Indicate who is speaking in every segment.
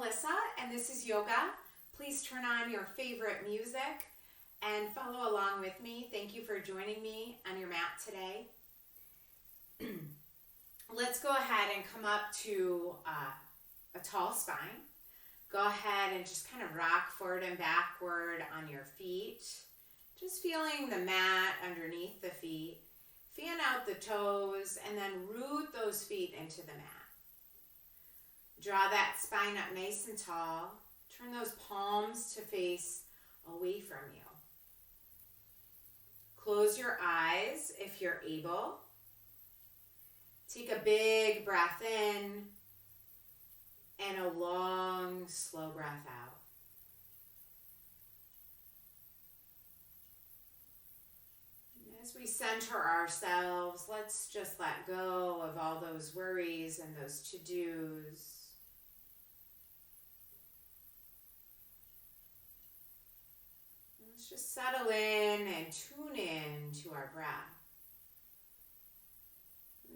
Speaker 1: Melissa, and this is yoga. Please turn on your favorite music and follow along with me. Thank you for joining me on your mat today. Let's go ahead and come up to a tall spine. Go ahead and just kind of rock forward and backward on your feet. Just feeling the mat underneath the feet. Fan out the toes and then root those feet into the mat. Draw that spine up nice and tall. Turn those palms to face away from you. Close your eyes if you're able. Take a big breath in and a long, slow breath out. As we center ourselves, let's just let go of all those worries and those to-dos. Let's just settle in and tune in to our breath.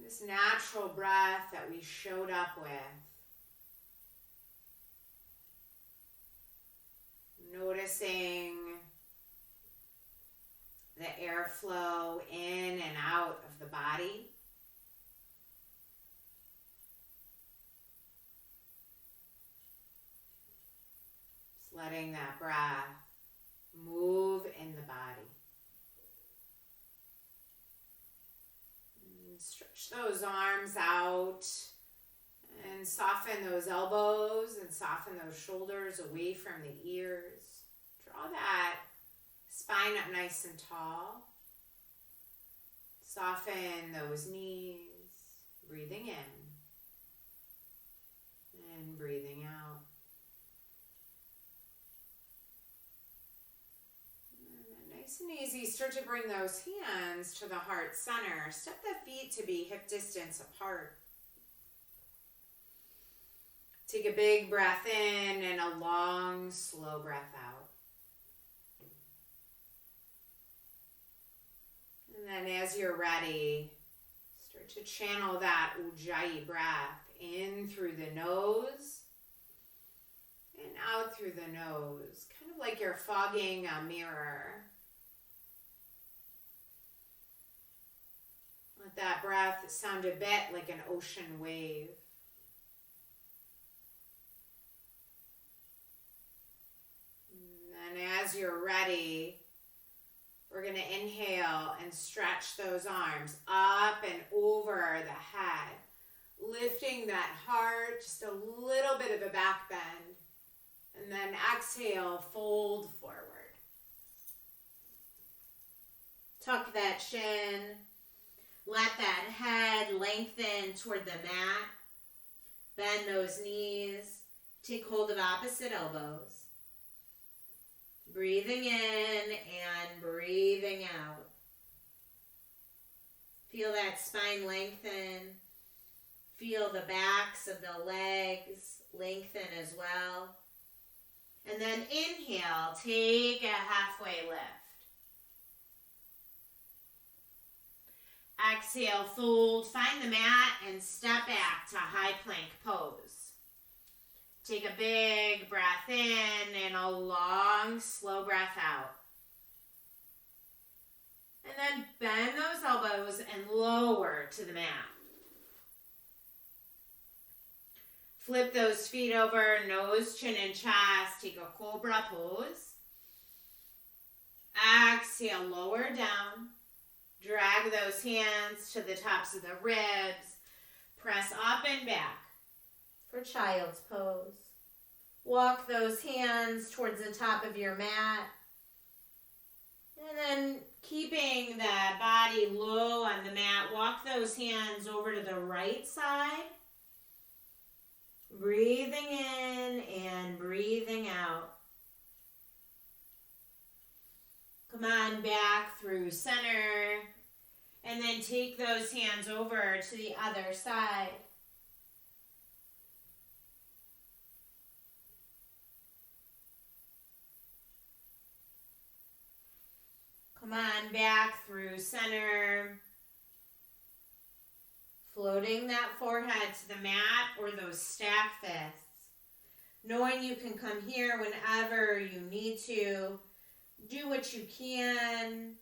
Speaker 1: This natural breath that we showed up with. Noticing the airflow in and out of the body. Just letting that breath move in the body. And stretch those arms out and soften those elbows and soften those shoulders away from the ears. Draw that spine up nice and tall. Soften those knees. Breathing in and breathing out. Nice and easy, start to bring those hands to the heart center. Step the feet to be hip distance apart. Take a big breath in and a long, slow breath out. And then as you're ready, start to channel that Ujjayi breath in through the nose and out through the nose, kind of like you're fogging a mirror. Let that breath sound a bit like an ocean wave. And as you're ready, we're going to inhale and stretch those arms up and over the head, lifting that heart, just a little bit of a back bend. And then exhale, fold forward. Tuck that chin. Let that head lengthen toward the mat. Bend those knees. Take hold of opposite elbows. Breathing in and breathing out. Feel that spine lengthen. Feel the backs of the legs lengthen as well. And then inhale, take a halfway lift. Exhale, fold, find the mat and step back to high plank pose. Take a big breath in and a long, slow breath out. And then bend those elbows and lower to the mat. Flip those feet over, nose, chin, and chest. Take a cobra pose. Exhale, lower down. Drag those hands to the tops of the ribs. Press up and back for child's pose. Walk those hands towards the top of your mat. And then keeping the body low on the mat, walk those hands over to the right side. Breathing in and breathing out. Come on back through center. And then take those hands over to the other side. Come on back through center. Floating that forehead to the mat or those stack fists. knowing you can come here whenever you need to. Do what you can,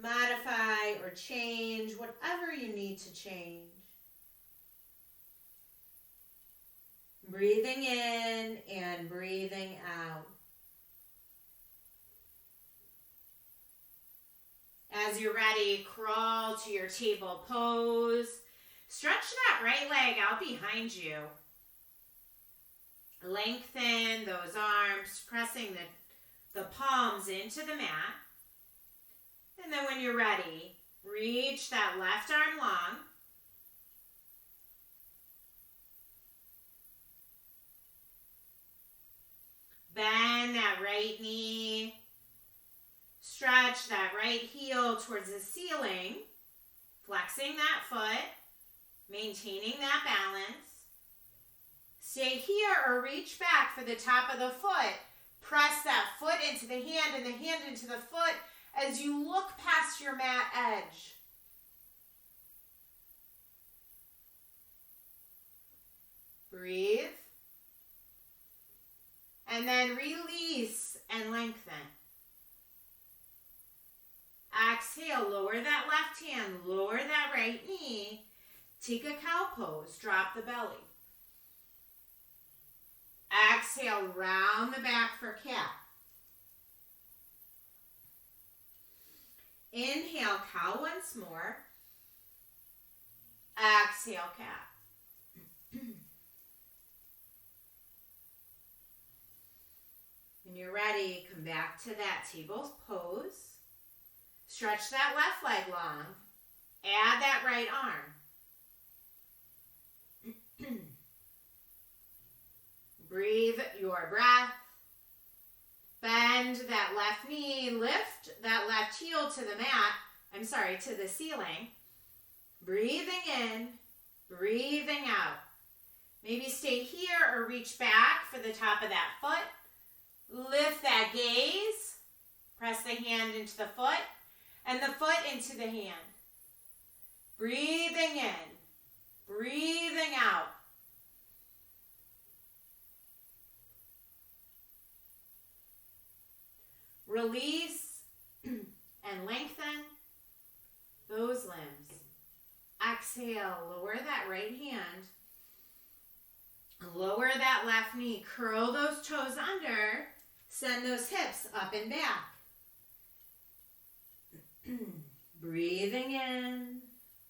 Speaker 1: modify or change whatever you need to change. Breathing in and breathing out. As you're ready, crawl to your table pose. Stretch that right leg out behind you. Lengthen those arms, pressing the palms into the mat. And then when you're ready, reach that left arm long. Bend that right knee. Stretch that right heel towards the ceiling. Flexing that foot. Maintaining that balance. Stay here or reach back for the top of the foot. Press that foot into the hand and the hand into the foot as you look past your mat edge. Breathe. And then release and lengthen. Exhale, lower that left hand, lower that right knee. Take a cow pose, drop the belly. Exhale, round the back for cat. Inhale, cow once more. Exhale, cat. When you're ready, come back to that table pose. Stretch that left leg long. Add that right arm. Breathe your breath. Bend that left knee. Lift that left heel to the mat. To the ceiling. Breathing in. Breathing out. Maybe stay here or reach back for the top of that foot. Lift that gaze. Press the hand into the foot and the foot into the hand. Breathing in. Breathing out. Release and lengthen those limbs. Exhale, lower that right hand. Lower that left knee. Curl those toes under. Send those hips up and back. Breathing in,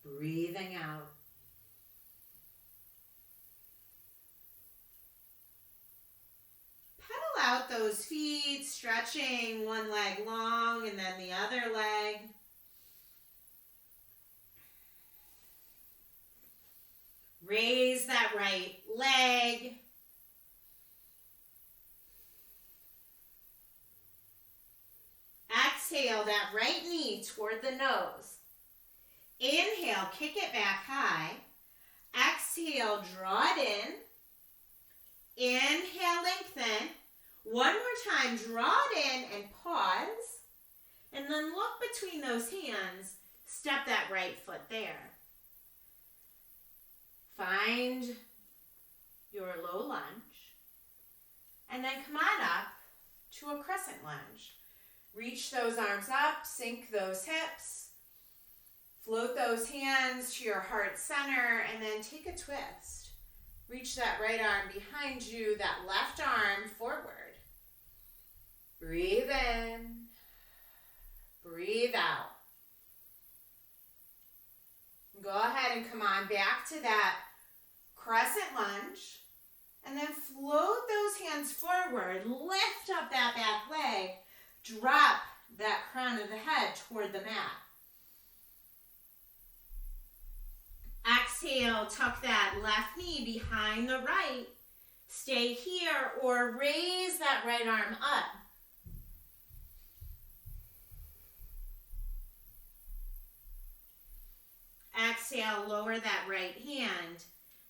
Speaker 1: breathing out. Pedal out those feet, stretching one leg long and then the other leg. Raise that right leg. Exhale that right knee toward the nose. Inhale, kick it back high. Exhale, draw it in. Inhale, lengthen. One more time, draw it in and pause. And then look between those hands. Step that right foot there. Find your low lunge. And then come on up to a crescent lunge. Reach those arms up, sink those hips. Float those hands to your heart center and then take a twist. Reach that right arm behind you, that left arm forward. Breathe in. Breathe out. Go ahead and come on back to that crescent lunge. And then float those hands forward. Lift up that back leg. Drop that crown of the head toward the mat. Exhale, tuck that left knee behind the right. Stay here or raise that right arm up. Exhale, lower that right hand.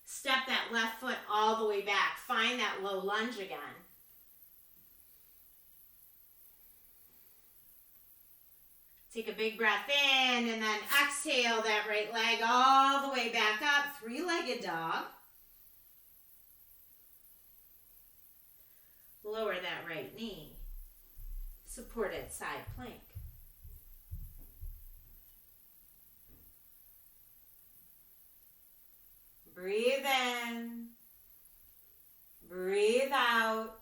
Speaker 1: Step that left foot all the way back. Find that low lunge again. Take a big breath in and then exhale that right leg all the way back up. Three-legged dog. Lower that right knee. Supported side plank. Breathe in. Breathe out.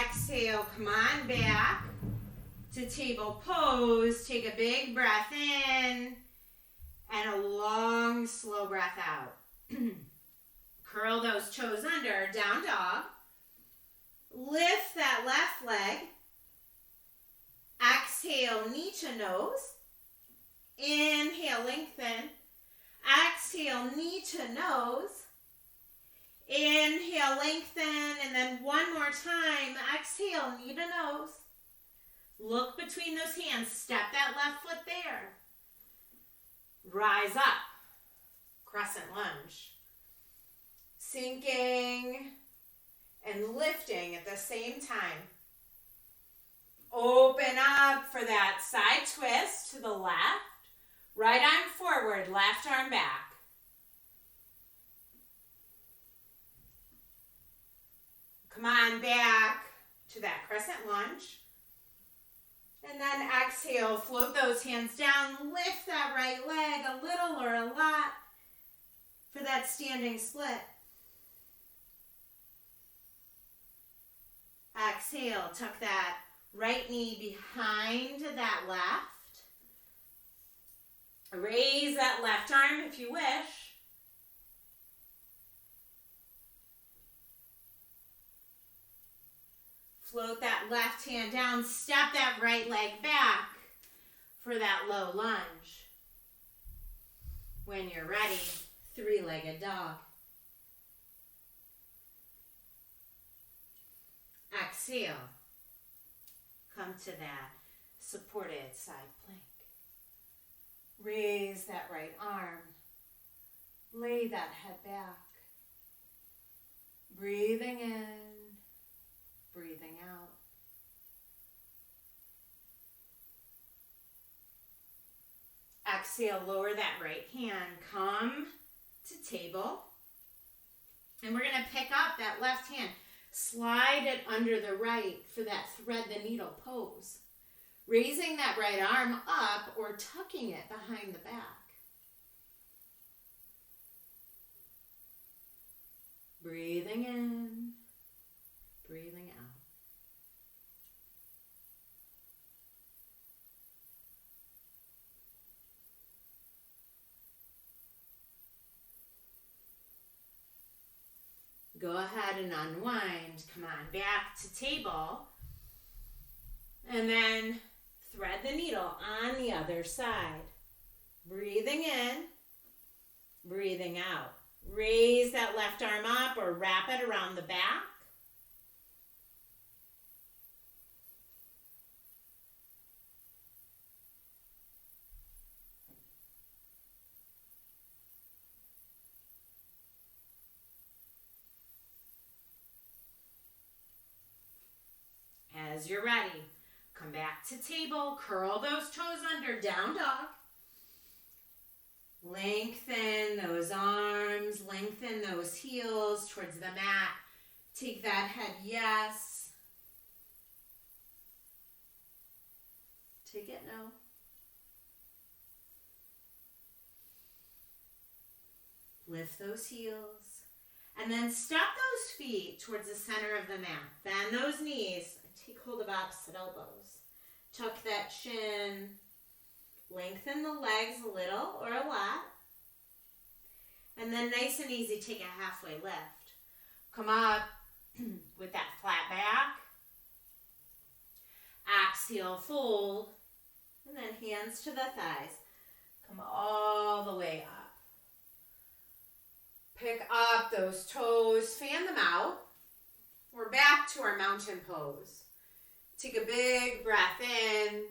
Speaker 1: Exhale, come on back to table pose. Take a big breath in and a long, slow breath out. Curl those toes under, down dog. Lift that left leg. Exhale, knee to nose. Inhale, lengthen. Exhale, knee to nose. Inhale, lengthen, and then one more time. Exhale, knee to nose. Look between those hands. Step that left foot there. Rise up. Crescent lunge. Sinking and lifting at the same time. Open up for that side twist to the left. Right arm forward, left arm back. Come on back to that crescent lunge. And then exhale, float those hands down. Lift that right leg a little or a lot for that standing split. Exhale, tuck that right knee behind that left. Raise that left arm if you wish. Float that left hand down. Step that right leg back for that low lunge. When you're ready, three-legged dog. Exhale. Come to that supported side plank. Raise that right arm. Lay that head back. Breathing in, breathing out. Exhale, lower that right hand. Come to table. And we're going to pick up that left hand. Slide it under the right for that thread the needle pose. Raising that right arm up or tucking it behind the back. Breathing in, breathing out. Go ahead and unwind. Come on back to table. And then thread the needle on the other side. Breathing in, breathing out. Raise that left arm up or wrap it around the back. As you're ready, come back to table, curl those toes under, down dog. Lengthen those arms, lengthen those heels towards the mat. Take that head, yes. Take it, no. Lift those heels. And then step those feet towards the center of the mat. Bend those knees. Take hold of opposite elbows. Tuck that chin. Lengthen the legs a little or a lot. And then nice and easy, take a halfway lift. Come up with that flat back. Exhale, fold. And then hands to the thighs. Come all the way up. Pick up those toes, fan them out. We're back to our mountain pose. Take a big breath in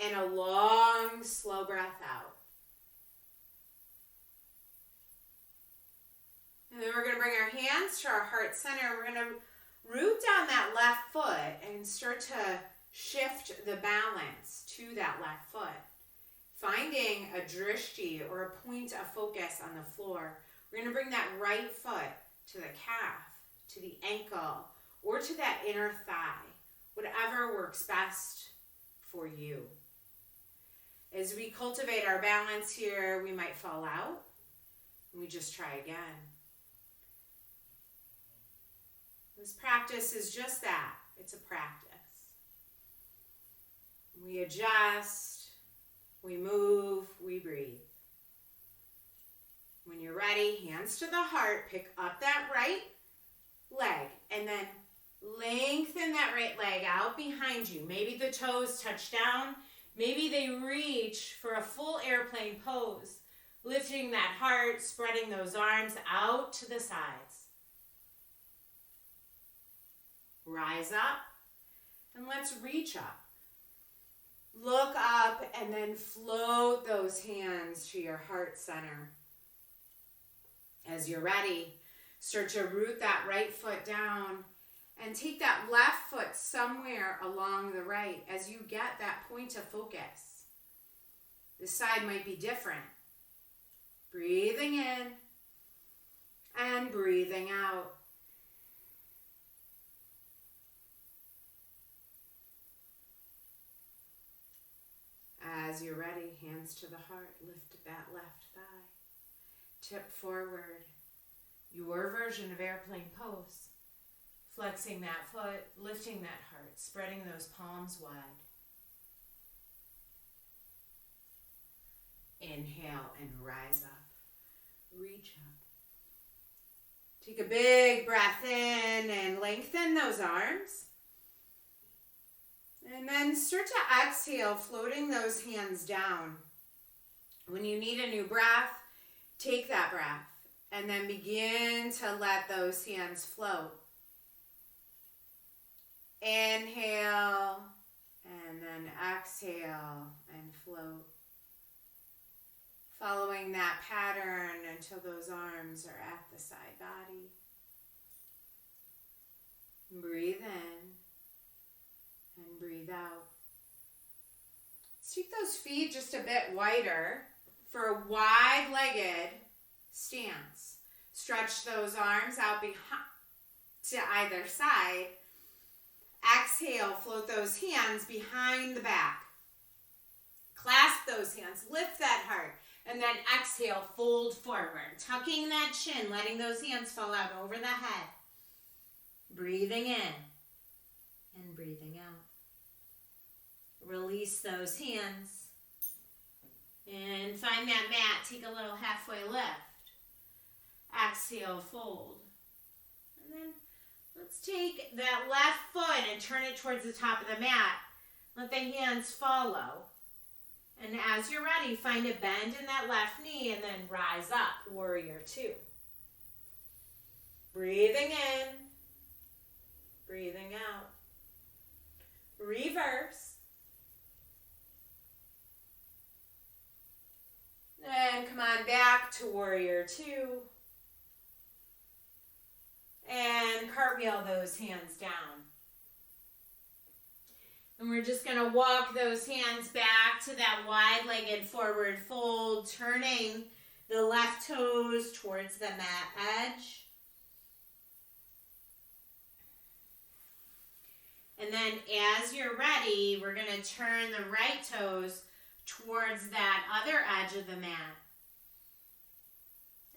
Speaker 1: and a long, slow breath out. And then we're going to bring our hands to our heart center. We're going to root down that left foot and start to shift the balance to that left foot. Finding a drishti or a point of focus on the floor. We're We're going to bring that right foot to the calf, to the ankle, or to that inner thigh, whatever works best for you. As we cultivate our balance here, we might fall out, and we just try again. This practice is just that. It's a practice. We adjust, we move, we breathe. When you're ready, hands to the heart, pick up that right leg, and then lengthen that right leg out behind you. Maybe the toes touch down. Maybe they reach for a full airplane pose, lifting that heart, spreading those arms out to the sides. Rise up, and let's reach up. Look up, and then float those hands to your heart center. As you're ready, start to root that right foot down and take that left foot somewhere along the right as you get that point of focus. This side might be different. Breathing in and breathing out. As you're ready, hands to the heart, lift that left thigh. Tip forward, your version of airplane pose. Flexing that foot, lifting that heart, spreading those palms wide. Inhale and rise up. Reach up. Take a big breath in and lengthen those arms. And then start to exhale, floating those hands down. When you need a new breath, take that breath and then begin to let those hands float. Inhale and then exhale and float. Following that pattern until those arms are at the side body. Breathe in and breathe out. Let's take those feet just a bit wider for a wide-legged stance. Stretch those arms out behind to either side. Exhale, float those hands behind the back. Clasp those hands, lift that heart, and then exhale, fold forward. Tucking that chin, letting those hands fall out over the head. Breathing in and breathing out. Release those hands. And find that mat, take a little halfway lift. Exhale, fold. And then let's take that left foot and turn it towards the top of the mat. Let the hands follow. And as you're ready, find a bend in that left knee and then rise up, warrior two. Breathing in, breathing out. Reverse. And come on back to warrior two. And cartwheel those hands down. And we're just going to walk those hands back to that wide-legged forward fold, turning the left toes towards the mat edge. And then as you're ready, we're going to turn the right toes towards that other edge of the mat.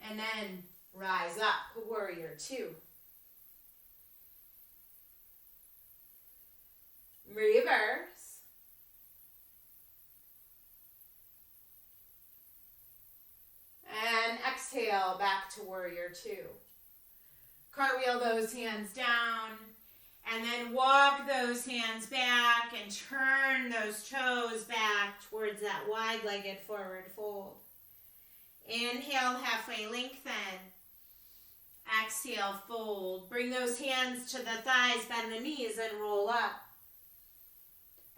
Speaker 1: And then rise up, warrior two. Reverse. And exhale back to warrior two. Cartwheel those hands down. And then walk those hands back and turn those toes back towards that wide-legged forward fold. Inhale, halfway lengthen. Exhale, fold. Bring those hands to the thighs, bend the knees, and roll up.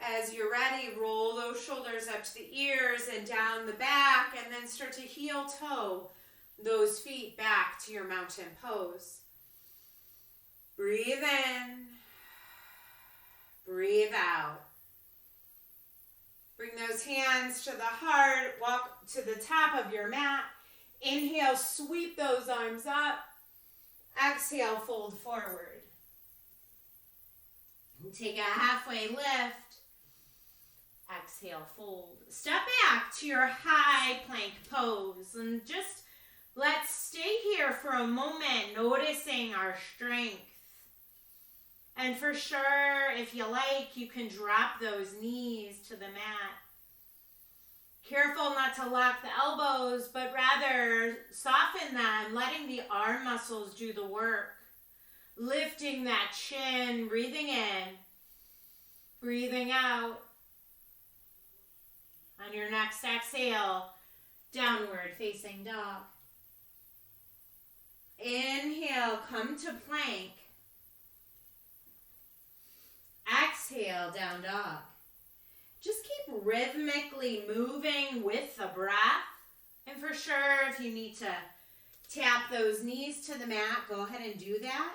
Speaker 1: As you're ready, roll those shoulders up to the ears and down the back, and then start to heel toe those feet back to your mountain pose. Breathe in. Breathe out. Bring those hands to the heart. Walk to the top of your mat. Inhale, sweep those arms up. Exhale, fold forward. Take a halfway lift. Exhale, fold. Step back to your high plank pose and just let's stay here for a moment, noticing our strength. And for sure, if you like, you can drop those knees to the mat. Careful not to lock the elbows, but rather soften them, letting the arm muscles do the work. Lifting that chin, breathing in, breathing out. On your next exhale, downward facing dog. Inhale, come to plank. Exhale, down dog. Just keep rhythmically moving with the breath. And for sure, if you need to tap those knees to the mat, go ahead and do that.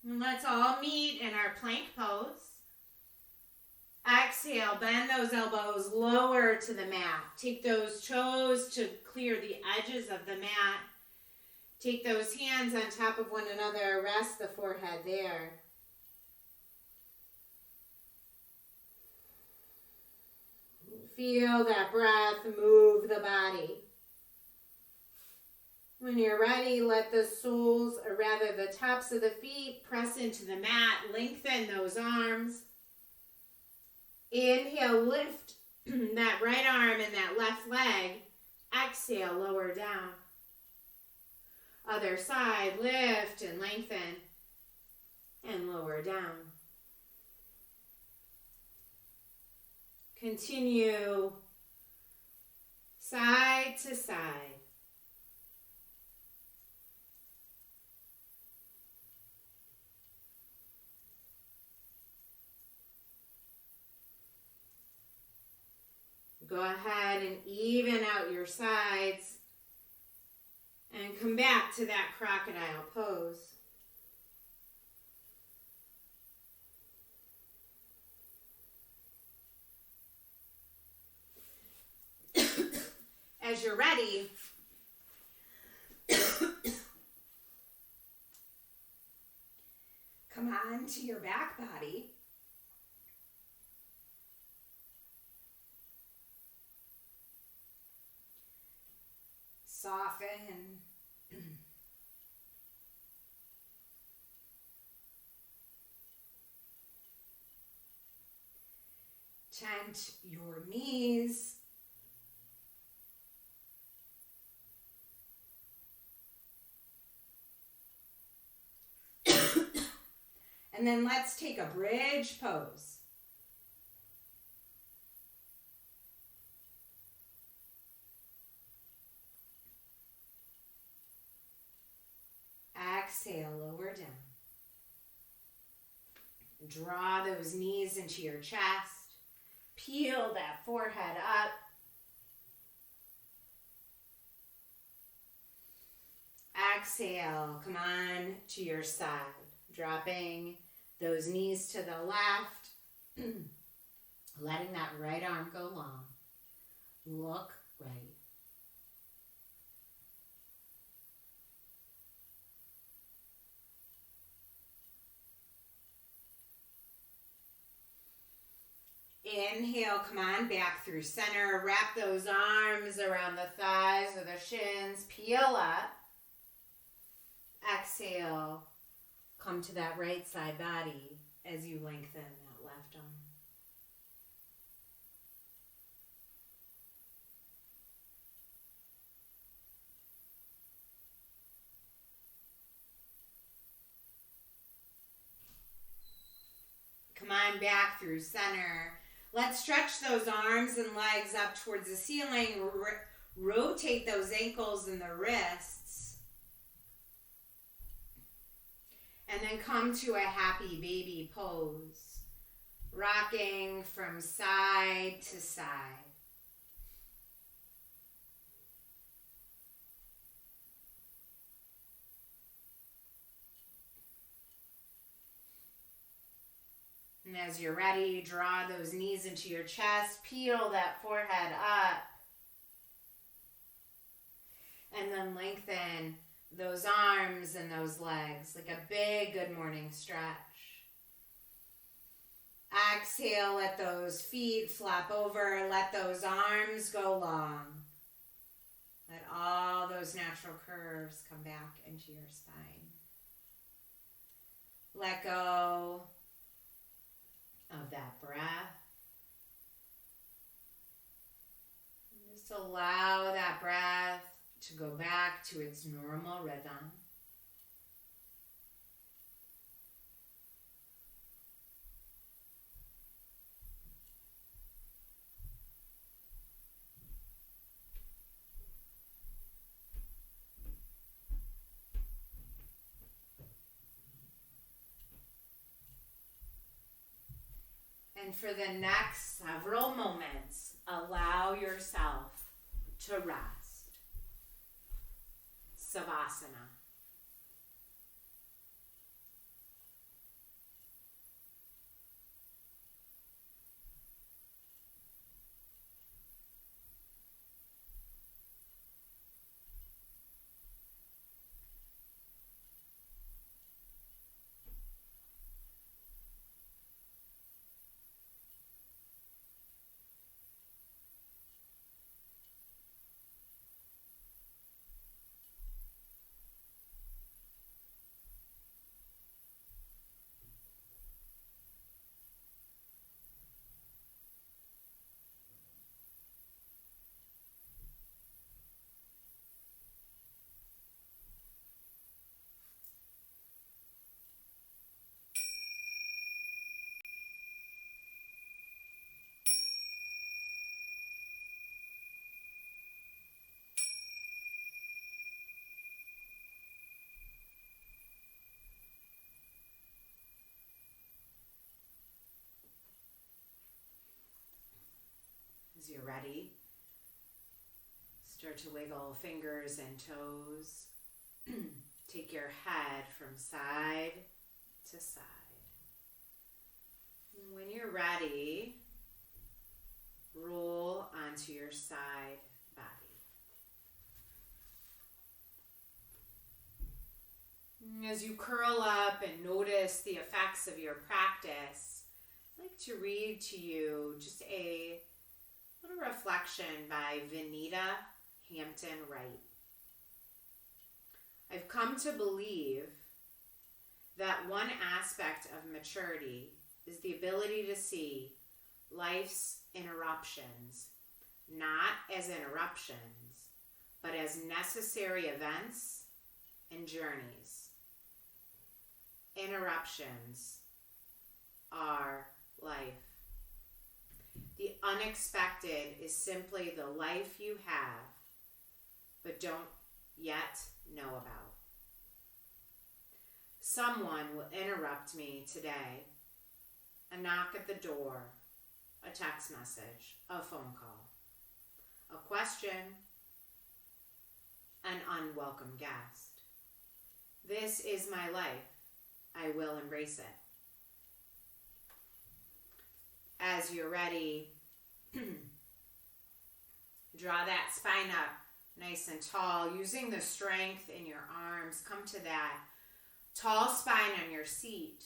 Speaker 1: And let's all meet in our plank pose. Exhale, bend those elbows lower to the mat. Take those toes to clear the edges of the mat. Take those hands on top of one another. Rest the forehead there. Feel that breath move the body. When you're ready, let the soles, or rather the tops of the feet, press into the mat. Lengthen those arms. Inhale, lift that right arm and that left leg. Exhale, lower down. Other side, lift and lengthen and lower down. Continue side to side. Go ahead and even out your sides and come back to that crocodile pose. As you're ready, come on to your back body. Soften. Tent your knees. And then let's take a bridge pose. Exhale, lower down. Draw those knees into your chest. Peel that forehead up. Exhale, come on to your side. Dropping those knees to the left. Letting that right arm go long. Look right. Inhale, come on back through center. Wrap those arms around the thighs or the shins. Peel up. Exhale, come to that right side body as you lengthen that left arm. Come on back through center. Let's stretch those arms and legs up towards the ceiling. Rotate those ankles and the wrists. And then come to a happy baby pose. Rocking from side to side. And as you're ready, draw those knees into your chest, peel that forehead up. And then lengthen those arms and those legs like a big good morning stretch. Exhale, let those feet flap over, let those arms go long. Let all those natural curves come back into your spine. Let go of that breath. Just allow that breath to go back to its normal rhythm. And for the next several moments, allow yourself to rest. Savasana. As you're ready, start to wiggle fingers and toes. Take your head from side to side. When you're ready, roll onto your side body. As you curl up and notice the effects of your practice, I'd like to read to you just a little reflection by Vinita Hampton Wright. I've come to believe that one aspect of maturity is the ability to see life's interruptions not as interruptions, but as necessary events and journeys. Interruptions are life. The unexpected is simply the life you have, but don't yet know about. Someone will interrupt me today. A knock at the door, a text message, a phone call, a question, an unwelcome guest. This is my life. I will embrace it. As you're ready, draw that spine up nice and tall. Using the strength in your arms, come to that tall spine on your seat.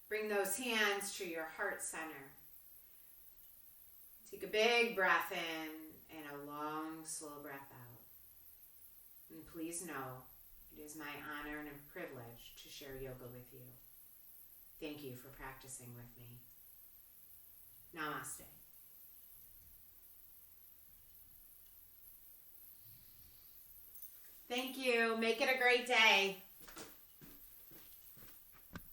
Speaker 1: Bring those hands to your heart center. Take a big breath in and a long, slow breath out. And please know, it is my honor and a privilege to share yoga with you. Thank you for practicing with me. Namaste. Thank you. Make it a great day.